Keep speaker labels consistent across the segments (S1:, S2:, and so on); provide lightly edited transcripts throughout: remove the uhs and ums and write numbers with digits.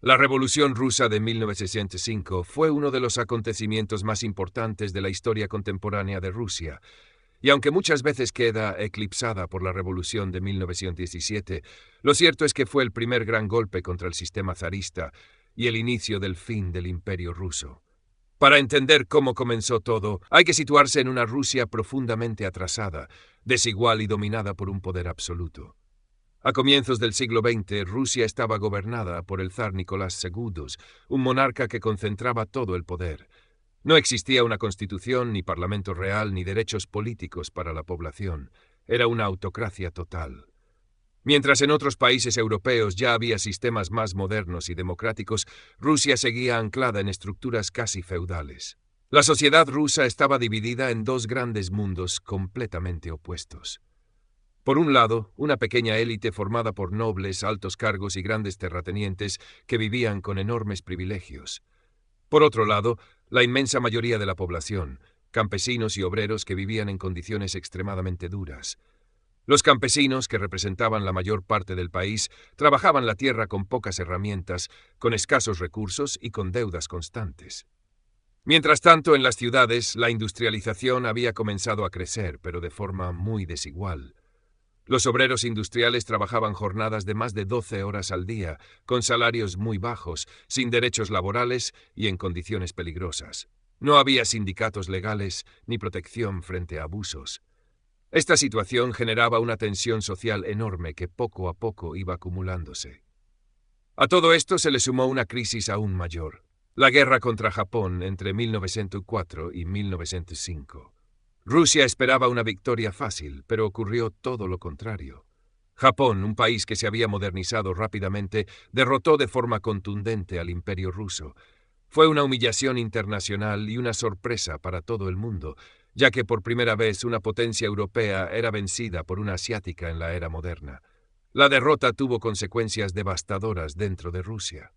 S1: La Revolución Rusa de 1905 fue uno de los acontecimientos más importantes de la historia contemporánea de Rusia, y aunque muchas veces queda eclipsada por la Revolución de 1917, lo cierto es que fue el primer gran golpe contra el sistema zarista y el inicio del fin del Imperio ruso. Para entender cómo comenzó todo, hay que situarse en una Rusia profundamente atrasada, desigual y dominada por un poder absoluto. A comienzos del siglo XX, Rusia estaba gobernada por el zar Nicolás II, un monarca que concentraba todo el poder. No existía una constitución, ni parlamento real, ni derechos políticos para la población. Era una autocracia total. Mientras en otros países europeos ya había sistemas más modernos y democráticos, Rusia seguía anclada en estructuras casi feudales. La sociedad rusa estaba dividida en dos grandes mundos completamente opuestos. Por un lado, una pequeña élite formada por nobles, altos cargos y grandes terratenientes que vivían con enormes privilegios. Por otro lado, la inmensa mayoría de la población, campesinos y obreros que vivían en condiciones extremadamente duras. Los campesinos, que representaban la mayor parte del país, trabajaban la tierra con pocas herramientas, con escasos recursos y con deudas constantes. Mientras tanto, en las ciudades, la industrialización había comenzado a crecer, pero de forma muy desigual. Los obreros industriales trabajaban jornadas de más de 12 horas al día, con salarios muy bajos, sin derechos laborales y en condiciones peligrosas. No había sindicatos legales ni protección frente a abusos. Esta situación generaba una tensión social enorme que poco a poco iba acumulándose. A todo esto se le sumó una crisis aún mayor: la guerra contra Japón entre 1904 y 1905. Rusia esperaba una victoria fácil, pero ocurrió todo lo contrario. Japón, un país que se había modernizado rápidamente, derrotó de forma contundente al Imperio ruso. Fue una humillación internacional y una sorpresa para todo el mundo, ya que por primera vez una potencia europea era vencida por una asiática en la era moderna. La derrota tuvo consecuencias devastadoras dentro de Rusia.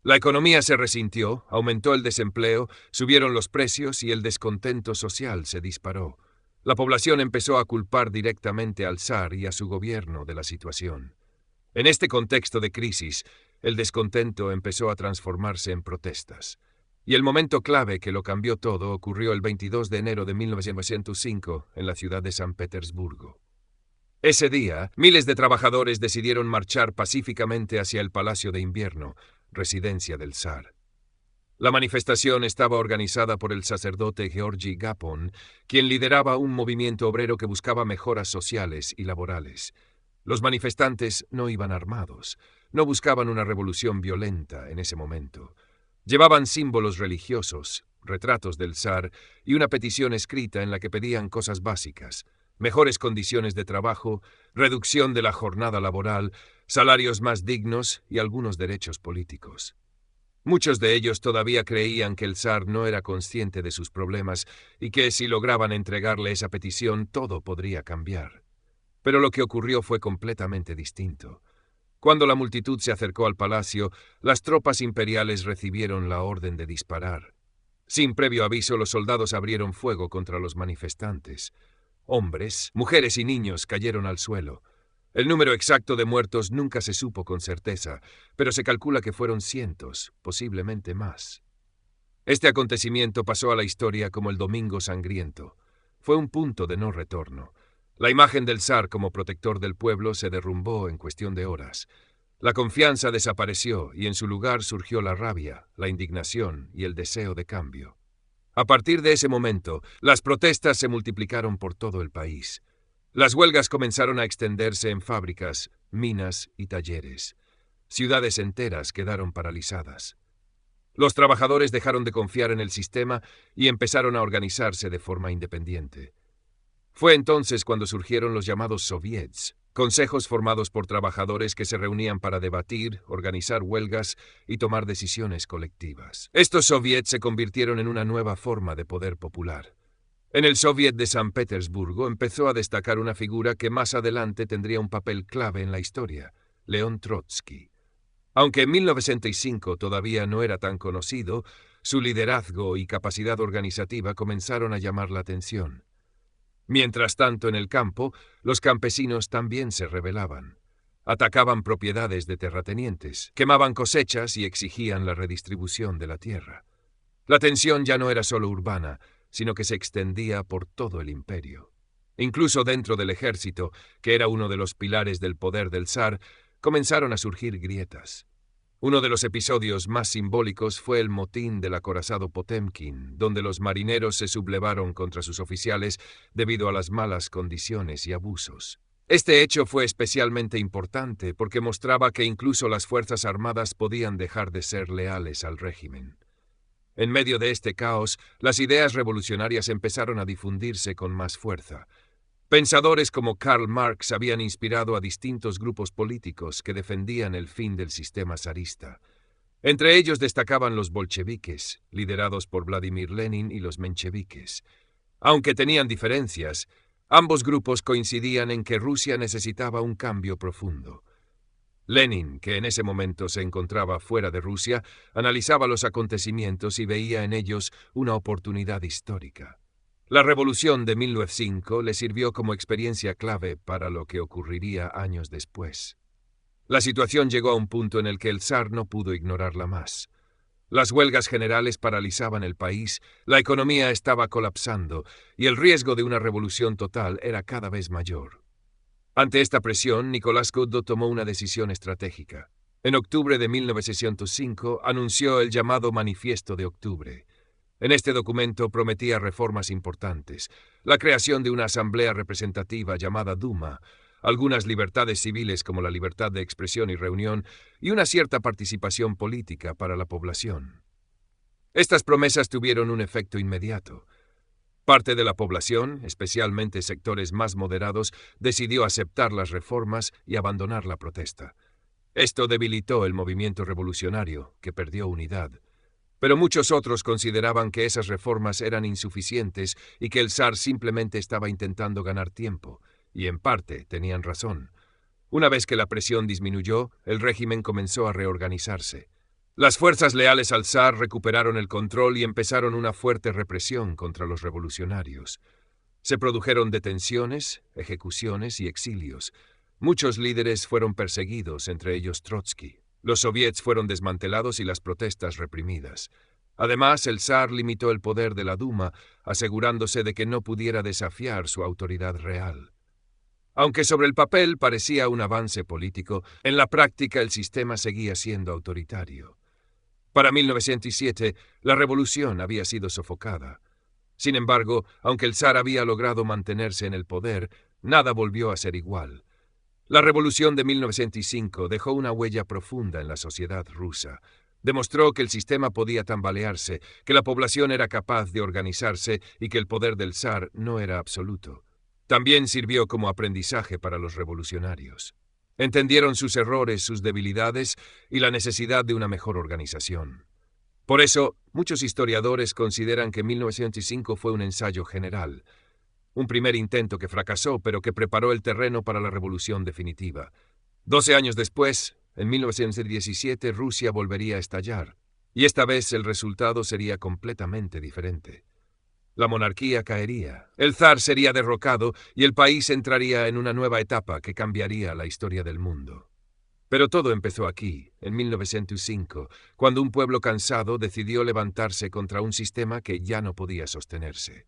S1: La economía se resintió, aumentó el desempleo, subieron los precios y el descontento social se disparó. La población empezó a culpar directamente al zar y a su gobierno de la situación. En este contexto de crisis, el descontento empezó a transformarse en protestas. Y el momento clave que lo cambió todo ocurrió el 22 de enero de 1905 en la ciudad de San Petersburgo. Ese día, miles de trabajadores decidieron marchar pacíficamente hacia el Palacio de Invierno, residencia del zar. La manifestación estaba organizada por el sacerdote Georgi Gapon, quien lideraba un movimiento obrero que buscaba mejoras sociales y laborales. Los manifestantes no iban armados, no buscaban una revolución violenta en ese momento. Llevaban símbolos religiosos, retratos del zar y una petición escrita en la que pedían cosas básicas: mejores condiciones de trabajo, reducción de la jornada laboral, salarios más dignos y algunos derechos políticos. Muchos de ellos todavía creían que el zar no era consciente de sus problemas y que si lograban entregarle esa petición todo podría cambiar. Pero lo que ocurrió fue completamente distinto. Cuando la multitud se acercó al palacio, las tropas imperiales recibieron la orden de disparar. Sin previo aviso, los soldados abrieron fuego contra los manifestantes. Hombres, mujeres y niños cayeron al suelo. El número exacto de muertos nunca se supo con certeza, pero se calcula que fueron cientos, posiblemente más. Este acontecimiento pasó a la historia como el Domingo Sangriento. Fue un punto de no retorno. La imagen del zar como protector del pueblo se derrumbó en cuestión de horas. La confianza desapareció y en su lugar surgió la rabia, la indignación y el deseo de cambio. A partir de ese momento, las protestas se multiplicaron por todo el país. Las huelgas comenzaron a extenderse en fábricas, minas y talleres. Ciudades enteras quedaron paralizadas. Los trabajadores dejaron de confiar en el sistema y empezaron a organizarse de forma independiente. Fue entonces cuando surgieron los llamados soviets, consejos formados por trabajadores que se reunían para debatir, organizar huelgas y tomar decisiones colectivas. Estos soviets se convirtieron en una nueva forma de poder popular. En el Soviet de San Petersburgo empezó a destacar una figura que más adelante tendría un papel clave en la historia: León Trotsky. Aunque en 1905 todavía no era tan conocido, su liderazgo y capacidad organizativa comenzaron a llamar la atención. Mientras tanto, en el campo, los campesinos también se rebelaban. Atacaban propiedades de terratenientes, quemaban cosechas y exigían la redistribución de la tierra. La tensión ya no era solo urbana, sino que se extendía por todo el imperio. Incluso dentro del ejército, que era uno de los pilares del poder del zar, comenzaron a surgir grietas. Uno de los episodios más simbólicos fue el motín del acorazado Potemkin, donde los marineros se sublevaron contra sus oficiales debido a las malas condiciones y abusos. Este hecho fue especialmente importante porque mostraba que incluso las fuerzas armadas podían dejar de ser leales al régimen. En medio de este caos, las ideas revolucionarias empezaron a difundirse con más fuerza. Pensadores como Karl Marx habían inspirado a distintos grupos políticos que defendían el fin del sistema zarista. Entre ellos destacaban los bolcheviques, liderados por Vladimir Lenin, y los mencheviques. Aunque tenían diferencias, ambos grupos coincidían en que Rusia necesitaba un cambio profundo. Lenin, que en ese momento se encontraba fuera de Rusia, analizaba los acontecimientos y veía en ellos una oportunidad histórica. La revolución de 1905 le sirvió como experiencia clave para lo que ocurriría años después. La situación llegó a un punto en el que el zar no pudo ignorarla más. Las huelgas generales paralizaban el país, la economía estaba colapsando y el riesgo de una revolución total era cada vez mayor. Ante esta presión, Nicolás Goddo tomó una decisión estratégica. En octubre de 1905 anunció el llamado Manifiesto de Octubre. En este documento prometía reformas importantes, la creación de una asamblea representativa llamada Duma, algunas libertades civiles como la libertad de expresión y reunión, y una cierta participación política para la población. Estas promesas tuvieron un efecto inmediato. Parte de la población, especialmente sectores más moderados, decidió aceptar las reformas y abandonar la protesta. Esto debilitó el movimiento revolucionario, que perdió unidad. Pero muchos otros consideraban que esas reformas eran insuficientes y que el zar simplemente estaba intentando ganar tiempo, y en parte tenían razón. Una vez que la presión disminuyó, el régimen comenzó a reorganizarse. Las fuerzas leales al zar recuperaron el control y empezaron una fuerte represión contra los revolucionarios. Se produjeron detenciones, ejecuciones y exilios. Muchos líderes fueron perseguidos, entre ellos Trotsky. Los soviets fueron desmantelados y las protestas reprimidas. Además, el zar limitó el poder de la Duma, asegurándose de que no pudiera desafiar su autoridad real. Aunque sobre el papel parecía un avance político, en la práctica el sistema seguía siendo autoritario. Para 1907, la revolución había sido sofocada. Sin embargo, aunque el zar había logrado mantenerse en el poder, nada volvió a ser igual. La revolución de 1905 dejó una huella profunda en la sociedad rusa. Demostró que el sistema podía tambalearse, que la población era capaz de organizarse y que el poder del zar no era absoluto. También sirvió como aprendizaje para los revolucionarios. Entendieron sus errores, sus debilidades y la necesidad de una mejor organización. Por eso, muchos historiadores consideran que 1905 fue un ensayo general. Un primer intento que fracasó, pero que preparó el terreno para la revolución definitiva. 12 años después, en 1917, Rusia volvería a estallar, y esta vez el resultado sería completamente diferente. La monarquía caería, el zar sería derrocado y el país entraría en una nueva etapa que cambiaría la historia del mundo. Pero todo empezó aquí, en 1905, cuando un pueblo cansado decidió levantarse contra un sistema que ya no podía sostenerse.